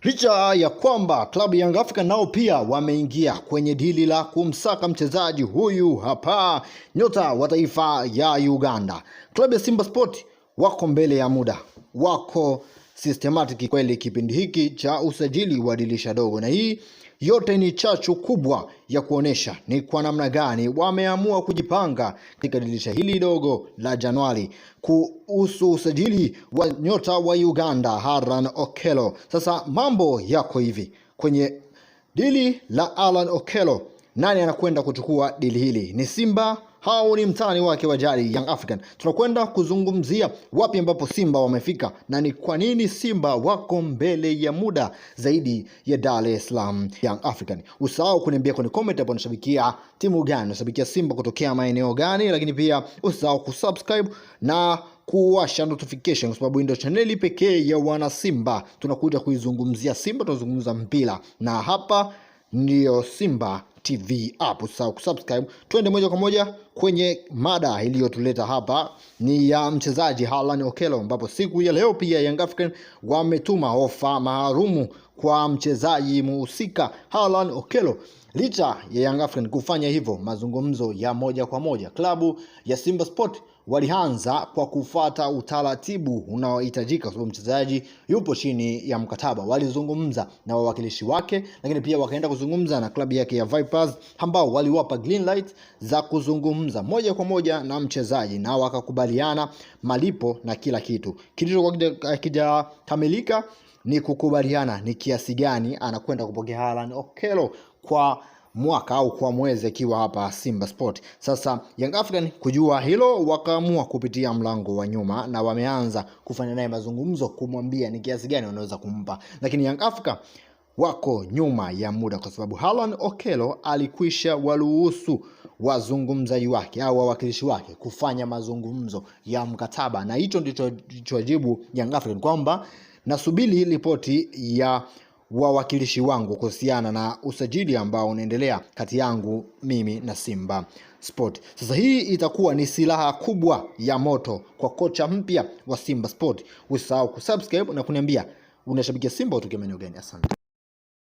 Licha ya kwamba klabu ya Young Africans nao pia wameingia kwenye dili la kumsaka mchezaji huyu hapa, nyota wa taifa ya Uganda. Klabu ya Simba Sport wako mbele ya muda, wako systematic kweli kipindi hiki cha usajili wa dirisha dogo, na hii yote ni chachu kubwa ya kuonesha ni kwa namna gani wameamua kujipanga katika dirisha hili dogo la Januari kuhusu usajili wa nyota wa Uganda Allan Okello. Sasa mambo yako hivi kwenye dili la Allan Okello. Nani anakwenda kuchukua dili hili? Ni Simba hao ni mtani wake wa jadi Young African? Tunakwenda kuzungumzia wapi ambapo Simba wamefika na ni kwa nini Simba wako mbele ya muda zaidi ya Dar es Salaam Young African. Usahau kuniambia kwenye comment hapo unashabikia timu gani, unashabikia Simba kutokea maeneo gani, lakini pia usahau kusubscribe na kuwasha notification kwa sababu ndio chaneli pekee ya wana Simba. Tunakuja kuizungumzia Simba, tunazungumza mpira na hapa ndio Simba TV app. Usahau kusubscribe. Twende moja kwa moja kwenye mada iliyotuleta hapa, ni ya mchezaji Allan Okello, ambapo siku ya leo pia Young African wametuma ofa maalumu kwa mchezaji muhusika Allan Okello. Licha ya Young African kufanya hivyo, mazungumzo ya moja kwa moja, klabu ya Simba Sport walianza kwa kufuata utaratibu unaohitajika kwa sababu mchezaji yupo chini ya mkataba. Walizungumza na wawakilishi wake, lakini pia wakaenda kuzungumza na klabu yake ya Vipers ambao waliwapa green light za kuzungumza moja kwa moja na mchezaji na wakakubaliana malipo na kila kitu. Kilichokuwa kijakamilika ni kukubaliana ni kiasi gani anakwenda kupokea Allan Okello kwa mwaka au kwa mwezi akiwa hapa Simba Sport. Sasa Young African kujua hilo wakaamua kupitia mlango wa nyuma na wameanza kufanya naye mazungumzo kumwambia ni kiasi gani wanaweza kumpa. Lakini Young African wako nyuma ya muda kwa sababu Allan Okello alikwisha waruhusu wazungumzaji wake au wawakilishi wake kufanya mazungumzo ya mkataba, na hicho ndicho jibu Young African kwamba nasubiri ripoti ya wawakilishi wangu kuhusiana na usajili ambao unaendelea kati yangu mimi na Simba Sport. Sasa hii itakuwa ni silaha kubwa ya moto kwa kocha mpya wa Simba Sport. Usisahau kusubscribe na kuniambia unashabikia Simba kutoka maeneo gani. Asante.